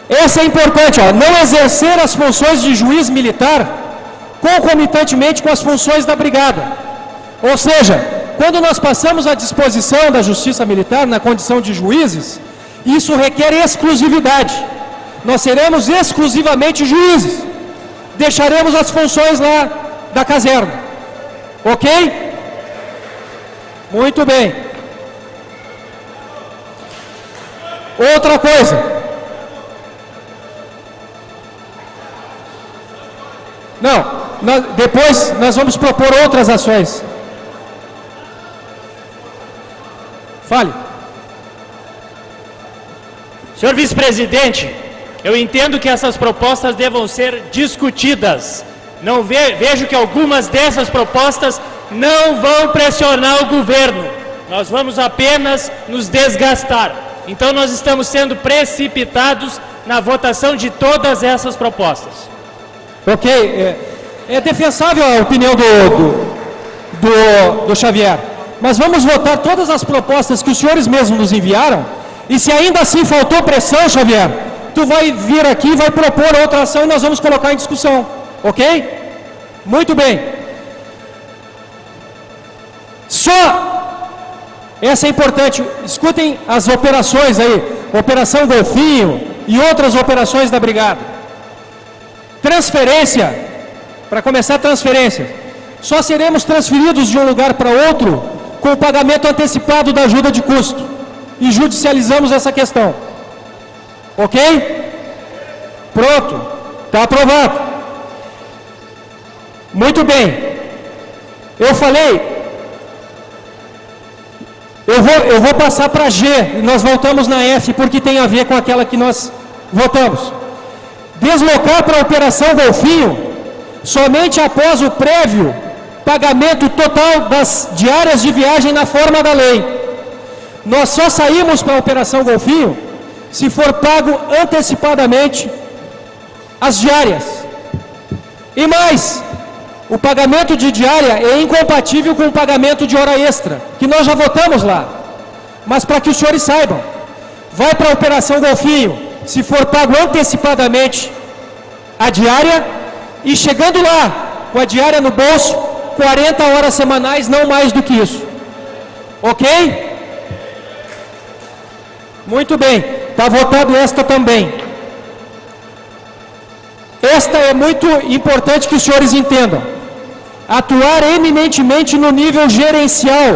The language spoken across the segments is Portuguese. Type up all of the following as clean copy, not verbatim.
Essa é importante, ó, não exercer as funções de juiz militar concomitantemente com as funções da brigada. Ou seja, quando nós passamos à disposição da Justiça Militar na condição de juízes, isso requer exclusividade. Nós seremos exclusivamente juízes. Deixaremos as funções lá da caserna. Ok? Muito bem. Outra coisa. Não, depois nós vamos propor outras ações. Fale. Senhor vice-presidente, eu entendo que essas propostas devam ser discutidas. Não vejo que algumas dessas propostas não vão pressionar o governo. Nós vamos apenas nos desgastar. Então nós estamos sendo precipitados na votação de todas essas propostas. Ok, é defensável a opinião do Xavier, mas vamos votar todas as propostas que os senhores mesmos nos enviaram, e se ainda assim faltou pressão, Xavier, tu vai vir aqui e vai propor outra ação e nós vamos colocar em discussão, ok? Muito bem. Essa é importante, escutem as operações aí, Operação Golfinho e outras operações da Brigada. Transferência, para começar, transferência. Só seremos transferidos de um lugar para outro com o pagamento antecipado da ajuda de custo. E judicializamos essa questão. Ok? Pronto. Está aprovado. Muito bem. Eu falei. Eu vou passar para G e nós voltamos na F porque tem a ver com aquela que nós votamos. Deslocar para a Operação Golfinho somente após o prévio pagamento total das diárias de viagem na forma da lei. Nós só saímos para a Operação Golfinho se for pago antecipadamente as diárias. E mais, o pagamento de diária é incompatível com o pagamento de hora extra, que nós já votamos lá. Mas para que os senhores saibam, vai para a Operação Golfinho se for pago antecipadamente a diária, e chegando lá, com a diária no bolso, 40 horas semanais, não mais do que isso. Ok? Muito bem, está votado esta também. Esta é muito importante que os senhores entendam. Atuar eminentemente no nível gerencial,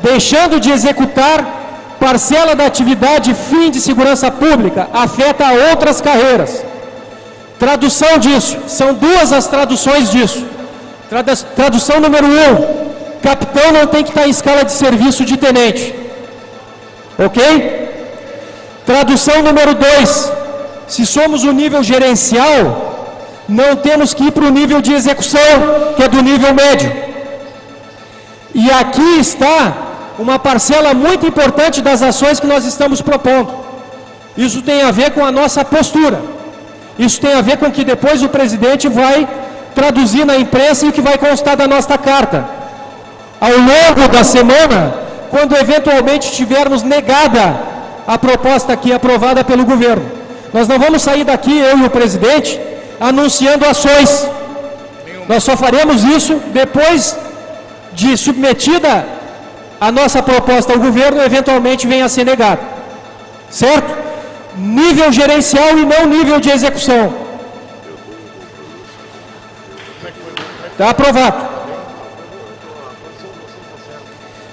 deixando de executar parcela da atividade fim de segurança pública, afeta a outras carreiras. Tradução disso, são duas as traduções disso. Tradução número 1, capitão não tem que estar em escala de serviço de tenente. Ok? Tradução número 2, se somos o nível gerencial, não temos que ir para o nível de execução, que é do nível médio. E aqui está uma parcela muito importante das ações que nós estamos propondo. Isso tem a ver com a nossa postura. Isso tem a ver com que depois o presidente vai traduzir na imprensa e o que vai constar da nossa carta. Ao longo da semana, quando eventualmente tivermos negada a proposta aqui aprovada pelo governo. Nós não vamos sair daqui, eu e o presidente, anunciando ações. Nós só faremos isso depois de submetida a nossa proposta ao governo, eventualmente venha a ser negada. Certo? Nível gerencial e não nível de execução. Está aprovado.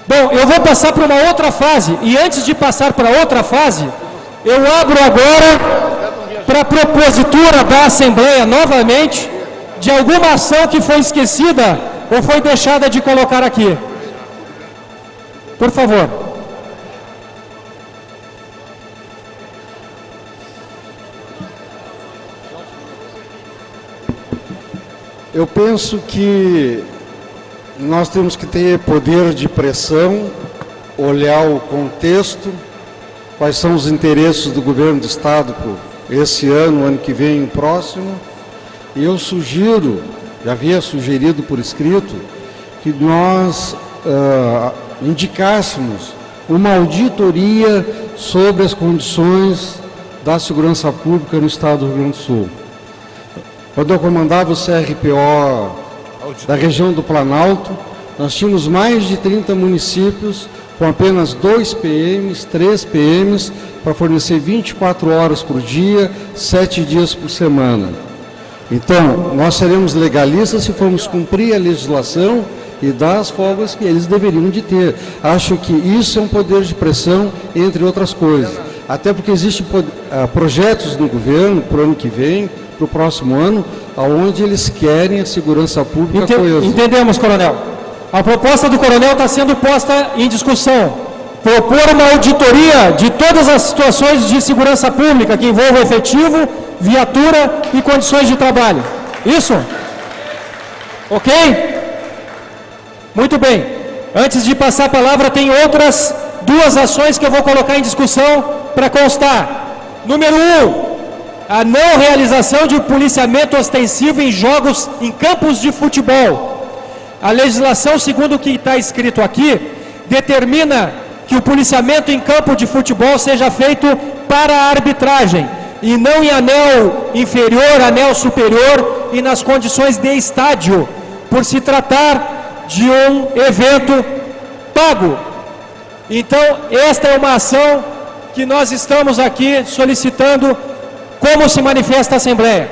Bom, eu vou passar para uma outra fase. E antes de passar para outra fase, eu abro agora para a propositura da Assembleia, novamente, de alguma ação que foi esquecida ou foi deixada de colocar aqui. Por favor. Eu penso que nós temos que ter poder de pressão, olhar o contexto, quais são os interesses do governo do Estado por esse ano, ano que vem, o próximo. E eu sugiro, já havia sugerido por escrito, que nós indicássemos uma auditoria sobre as condições da segurança pública no estado do Rio Grande do Sul. Quando eu comandava o CRPO da região do Planalto, nós tínhamos mais de 30 municípios com apenas 2 PMs, 3 PMs, para fornecer 24 horas por dia, 7 dias por semana. Então, nós seremos legalistas se formos cumprir a legislação e dar as folgas que eles deveriam de ter. Acho que isso é um poder de pressão, entre outras coisas. Até porque existem projetos no governo para o ano que vem, para o próximo ano, onde eles querem a segurança pública coesa. Entendemos, coronel. A proposta do coronel está sendo posta em discussão. Propor uma auditoria de todas as situações de segurança pública que envolvam efetivo, viatura e condições de trabalho. Isso? Ok? Muito bem. Antes de passar a palavra, tem outras 2 ações que eu vou colocar em discussão para constar. Número 1, a não realização de policiamento ostensivo em jogos em campos de futebol. A legislação, segundo o que está escrito aqui, determina que o policiamento em campo de futebol seja feito para a arbitragem e não em anel inferior, anel superior e nas condições de estádio, por se tratar de um evento pago. Então, esta é uma ação que nós estamos aqui solicitando. Como se manifesta a Assembleia?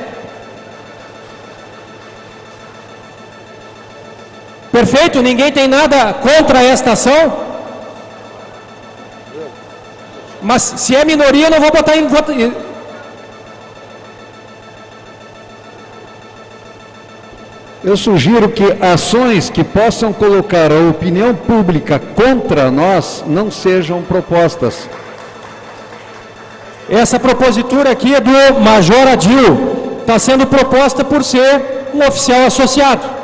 Perfeito? Ninguém tem nada contra esta ação? Mas se é minoria, não vou botar em voto. Eu sugiro que ações que possam colocar a opinião pública contra nós não sejam propostas. Essa propositura aqui é do Major Adil. Está sendo proposta por ser um oficial associado.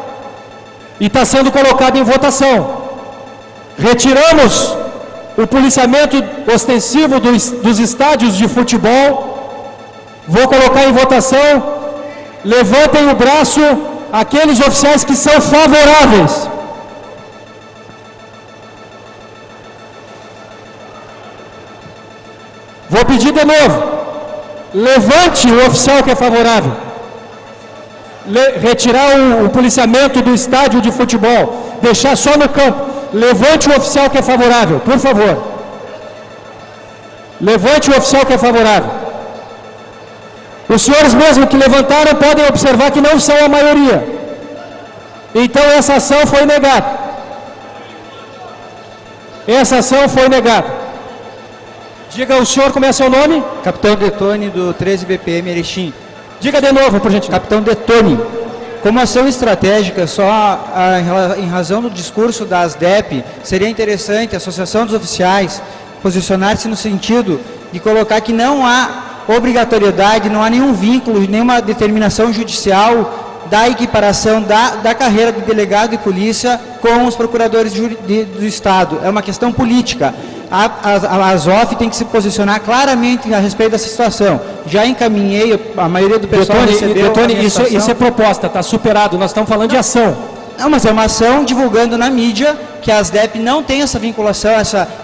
E está sendo colocada em votação. Retiramos o policiamento ostensivo dos estádios de futebol. Vou colocar em votação. Levantem o braço aqueles oficiais que são favoráveis. Vou pedir de novo. Levante o oficial que é favorável. Retirar o policiamento do estádio de futebol. Deixar só no campo. Levante o oficial que é favorável, por favor. Levante o oficial que é favorável. Os senhores mesmo que levantaram podem observar que não são a maioria. Então essa ação foi negada. Essa ação foi negada. Diga o senhor como é seu nome? Capitão Detone, do 13 BPM Erechim. Diga de novo, por gentileza. Capitão Detone. Como ação estratégica, em razão do discurso da ASDEP, seria interessante a Associação dos Oficiais posicionar-se no sentido de colocar que não há obrigatoriedade, não há nenhum vínculo, nenhuma determinação judicial da equiparação da carreira de delegado de polícia com os procuradores do Estado. É uma questão política. A ASOF tem que se posicionar claramente a respeito dessa situação. Já encaminhei, a maioria do pessoal recebeu a minha situação. Isso é proposta, está superado, nós estamos falando de ação. Não, mas é uma ação divulgando na mídia que a ASDEP não tem essa vinculação,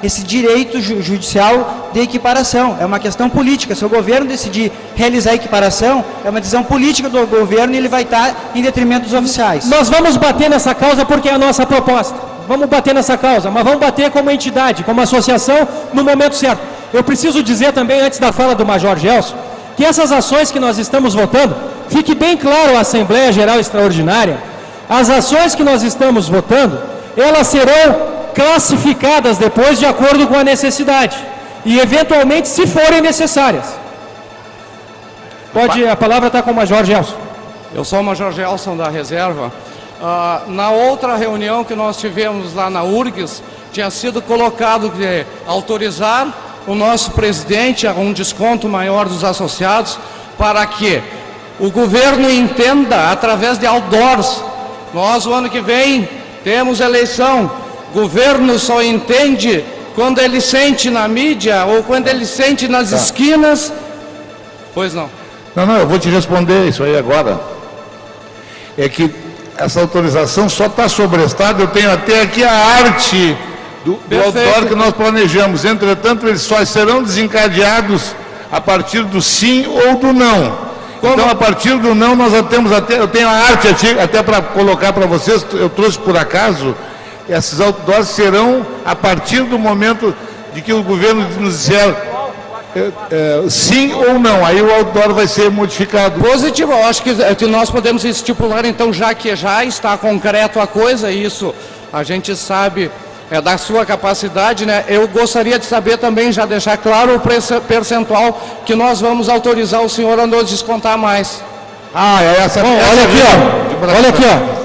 esse direito judicial de equiparação. É uma questão política. Se o governo decidir realizar a equiparação, é uma decisão política do governo e ele vai estar em detrimento dos oficiais. Nós vamos bater nessa causa porque é a nossa proposta. Vamos bater nessa causa, mas vamos bater como entidade, como associação, no momento certo. Eu preciso dizer também, antes da fala do Major Gelson, que essas ações que nós estamos votando, fique bem claro à Assembleia Geral Extraordinária, as ações que nós estamos votando, elas serão classificadas depois de acordo com a necessidade e, eventualmente, se forem necessárias. A palavra está com o Major Gelson. Eu sou o Major Gelson da Reserva. Na outra reunião que nós tivemos lá na URGS, tinha sido colocado de autorizar o nosso presidente a um desconto maior dos associados para que o governo entenda através de outdoors. Nós, o ano que vem, temos eleição. O governo só entende quando ele sente na mídia ou quando ele sente nas esquinas. Pois não. Não, eu vou te responder isso aí agora. É que essa autorização só está sobrestada, eu tenho até aqui a arte do outdoor que nós planejamos. Entretanto, eles só serão desencadeados a partir do sim ou do não. Então, a partir do não, nós já temos até, eu tenho a arte até para colocar para vocês, eu trouxe por acaso, esses outdoors serão a partir do momento de que o governo nos disser sim ou não, aí o outdoor vai ser modificado. Positivo, eu acho que nós podemos estipular, então, já que já está concreto a coisa, isso a gente sabe da sua capacidade, né? Eu gostaria de saber também, já deixar claro o percentual que nós vamos autorizar o senhor a nos descontar mais. Olha aqui, ó.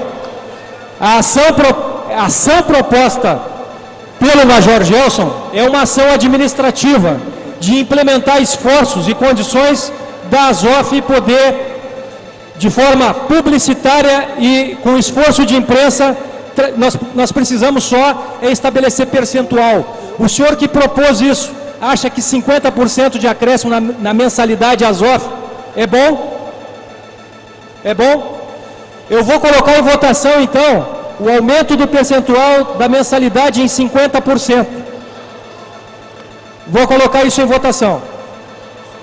A ação proposta pelo Major Gelson é uma ação administrativa de implementar esforços e condições da ASOF poder, de forma publicitária e com esforço de imprensa, nós precisamos só estabelecer percentual. O senhor que propôs isso, acha que 50% de acréscimo na mensalidade ASOF é bom? É bom? Eu vou colocar em votação, então, o aumento do percentual da mensalidade em 50%. Vou colocar isso em votação.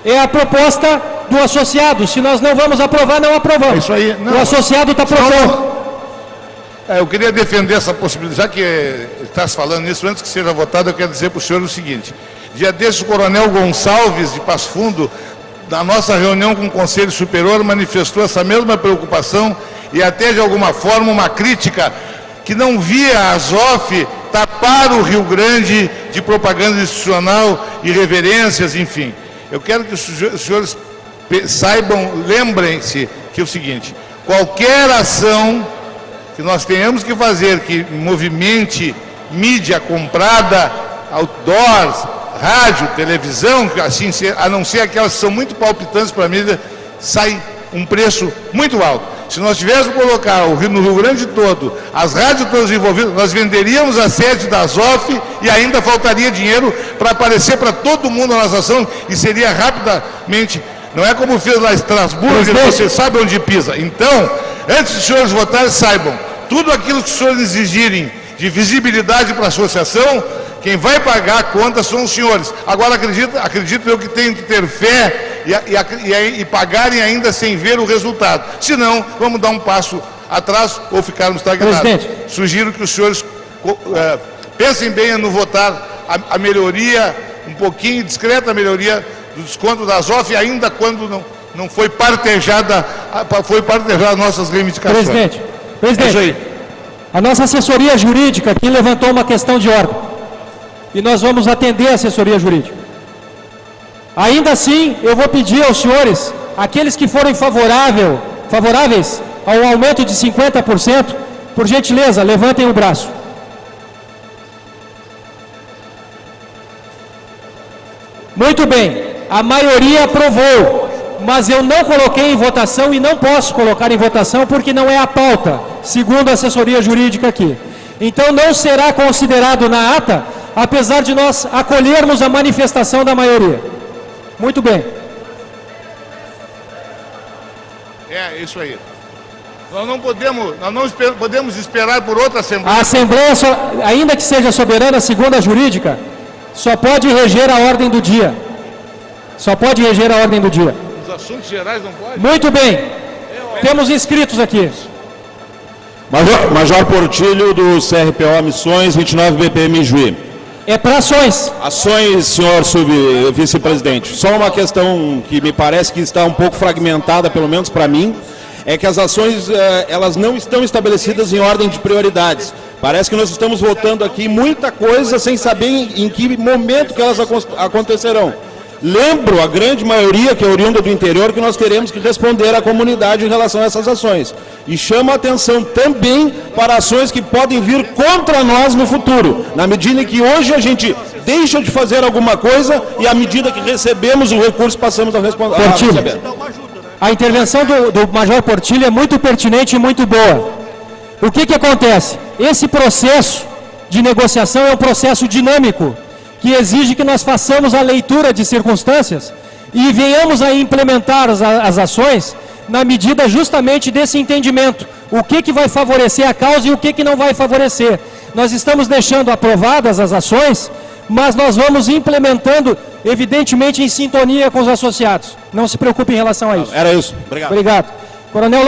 É a proposta do associado. Se nós não vamos aprovar, não aprovamos. Isso aí, não. O associado está propondo. Eu queria defender essa possibilidade, já que está se falando nisso, antes que seja votado, eu quero dizer para o senhor o seguinte: dia desses, o coronel Gonçalves, de Passo Fundo, na nossa reunião com o Conselho Superior, manifestou essa mesma preocupação e até, de alguma forma, uma crítica que não via a ASOF tapar o Rio Grande de propaganda institucional, irreverências, enfim. Eu quero que os senhores saibam, lembrem-se que é o seguinte: qualquer ação que nós tenhamos que fazer, que movimente mídia comprada, outdoors, rádio, televisão, assim, a não ser aquelas que são muito palpitantes para a mídia, sai um preço muito alto. Se nós tivéssemos que colocar no Rio Grande todo, as rádios todas envolvidas, nós venderíamos a sede da ASOF e ainda faltaria dinheiro para aparecer para todo mundo na nossa ação e seria rapidamente. Não é como fez lá em Estrasburgo, você sabe onde pisa. Então, antes dos senhores votarem, saibam, tudo aquilo que os senhores exigirem de visibilidade para a associação, quem vai pagar a conta são os senhores. Agora, acredito eu que tenho que ter fé e pagarem ainda sem ver o resultado. Senão, vamos dar um passo atrás ou ficarmos estagnados. Presidente. Sugiro que os senhores pensem bem no votar a melhoria, um pouquinho, discreta melhoria do desconto da ASOF, ainda quando não foi partejada nossas reivindicações. Presidente, a nossa assessoria jurídica aqui levantou uma questão de ordem. E nós vamos atender a assessoria jurídica. Ainda assim, eu vou pedir aos senhores, aqueles que forem favoráveis ao aumento de 50%, por gentileza, levantem o braço. Muito bem, a maioria aprovou, mas eu não coloquei em votação e não posso colocar em votação porque não é a pauta, segundo a assessoria jurídica aqui. Então não será considerado na ata, apesar de nós acolhermos a manifestação da maioria. Muito bem. É, isso aí. Nós não podemos esperar por outra Assembleia. A Assembleia, ainda que seja soberana, segundo a jurídica, só pode reger a ordem do dia. Só pode reger a ordem do dia. Os assuntos gerais não podem? Muito bem. Temos inscritos aqui. Major Portilho, do CRPO Missões, 29 BPM Juí. É para ações. Ações, senhor vice-presidente. Só uma questão que me parece que está um pouco fragmentada, pelo menos para mim, é que as ações elas não estão estabelecidas em ordem de prioridades. Parece que nós estamos votando aqui muita coisa sem saber em que momento que elas acontecerão. Lembro a grande maioria, que é oriunda do interior, que nós teremos que responder à comunidade em relação a essas ações. E chamo a atenção também para ações que podem vir contra nós no futuro, na medida em que hoje a gente deixa de fazer alguma coisa e à medida que recebemos o recurso passamos a receber. A intervenção do Major Portilho é muito pertinente e muito boa. O que acontece? Esse processo de negociação é um processo dinâmico, que exige que nós façamos a leitura de circunstâncias e venhamos a implementar as ações na medida justamente desse entendimento. O que vai favorecer a causa e o que não vai favorecer. Nós estamos deixando aprovadas as ações, mas nós vamos implementando, evidentemente, em sintonia com os associados. Não se preocupe em relação a isso. Era isso. Obrigado. Obrigado. Coronel